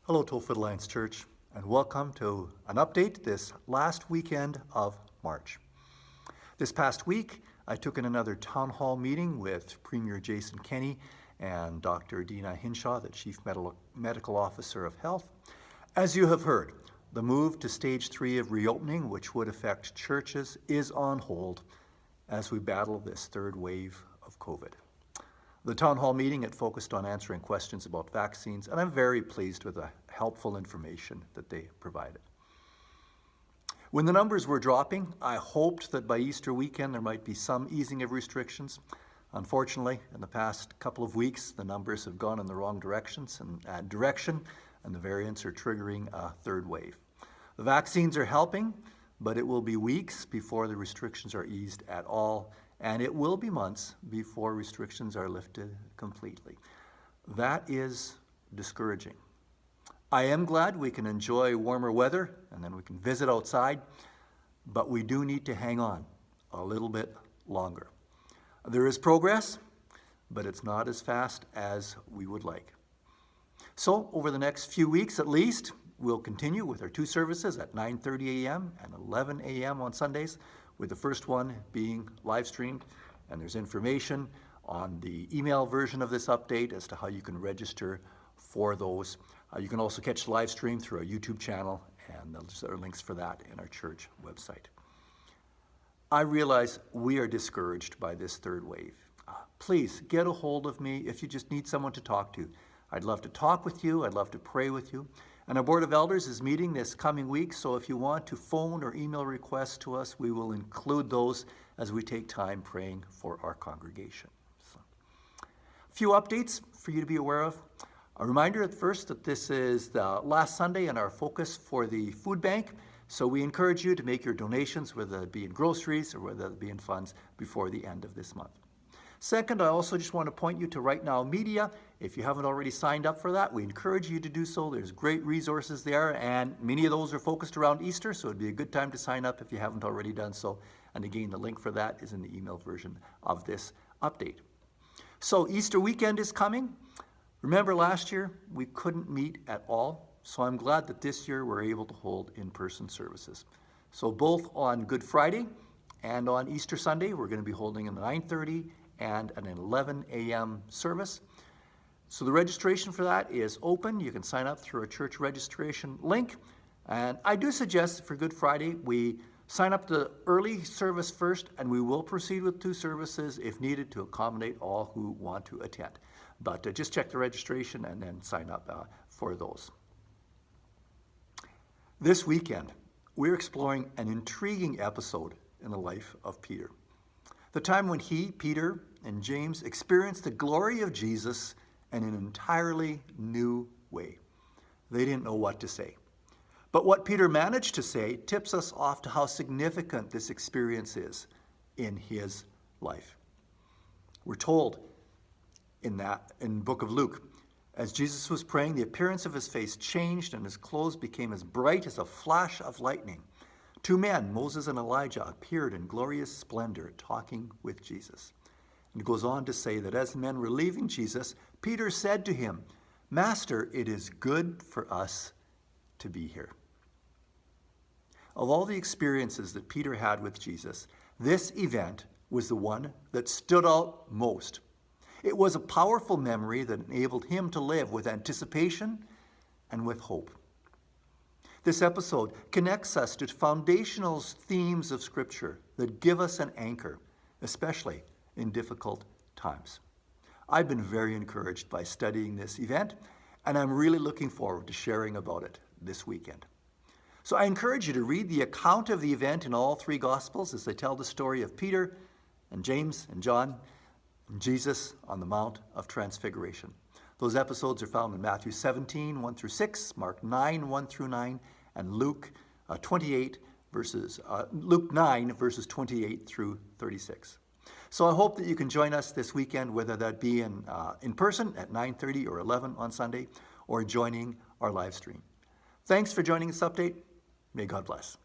Hello, Tollfoot Alliance Church, and welcome to an update this last weekend of March. This past week, I took in another town hall meeting with Premier Jason Kenney and Dr. Dina Hinshaw, the Chief Medical Officer of Health. As you have heard, the move to stage 3 of reopening, which would affect churches, is on hold as we battle this third wave of COVID. The town hall meeting, it focused on answering questions about vaccines, and I'm very pleased with the helpful information that they provided. When the numbers were dropping, I hoped that by Easter weekend there might be some easing of restrictions. Unfortunately, in the past couple of weeks, the numbers have gone in the wrong direction, and the variants are triggering a third wave. The vaccines are helping, but it will be weeks before the restrictions are eased at all, and it will be months before restrictions are lifted completely. That is discouraging. I am glad we can enjoy warmer weather and then we can visit outside, but we do need to hang on a little bit longer. There is progress, but it's not as fast as we would like. So over the next few weeks at least, we'll continue with our 2 services at 9:30 a.m. and 11 a.m. on Sundays, with the first one being live streamed. And there's information on the email version of this update as to how you can register for those. You can also catch the live stream through our YouTube channel, and there are links for that in our church website. I realize we are discouraged by this third wave. Please get a hold of me if you just need someone to talk to. I'd love to talk with you. I'd love to pray with you. And our Board of Elders is meeting this coming week, so if you want to phone or email requests to us, we will include those as we take time praying for our congregation. So, a few updates for you to be aware of. A reminder at first that this is the last Sunday in our focus for the food bank, so we encourage you to make your donations, whether it be in groceries or whether it be in funds, before the end of this month. Second, I also just want to point you to Right Now Media. If you haven't already signed up for that, we encourage you to do so. There's great resources there, and many of those are focused around Easter, so it'd be a good time to sign up if you haven't already done so. And again, the link for that is in the email version of this update. So Easter weekend is coming. Remember last year, we couldn't meet at all, so I'm glad that this year we're able to hold in-person services. So both on Good Friday and on Easter Sunday, we're going to be holding a 9:30 and an 11 a.m. service. So the registration for that is open. You can sign up through a church registration link. And I do suggest for Good Friday, we sign up the early service first, and we will proceed with 2 services if needed to accommodate all who want to attend. But just check the registration and then sign up for those. This weekend, we're exploring an intriguing episode in the life of Peter. The time when he, Peter, and James experienced the glory of Jesus in an entirely new way. They didn't know what to say. But what Peter managed to say tips us off to how significant this experience is in his life. We're told in the book of Luke, as Jesus was praying, the appearance of his face changed and his clothes became as bright as a flash of lightning. 2 men, Moses and Elijah, appeared in glorious splendor talking with Jesus. And it goes on to say that as the men were leaving Jesus, Peter said to him, "Master, it is good for us to be here." Of all the experiences that Peter had with Jesus, this event was the one that stood out most. It was a powerful memory that enabled him to live with anticipation and with hope. This episode connects us to foundational themes of Scripture that give us an anchor, especially in difficult times. I've been very encouraged by studying this event, and I'm really looking forward to sharing about it this weekend. So I encourage you to read the account of the event in all 3 Gospels as they tell the story of Peter and James and John and Jesus on the Mount of Transfiguration. Those episodes are found in Matthew 17, 1 through 6, Mark 9, 1 through 9, and Luke 9, verses 28 through 36. So I hope that you can join us this weekend, whether that be in person at 9:30 or 11 on Sunday, or joining our live stream. Thanks for joining this update. May God bless.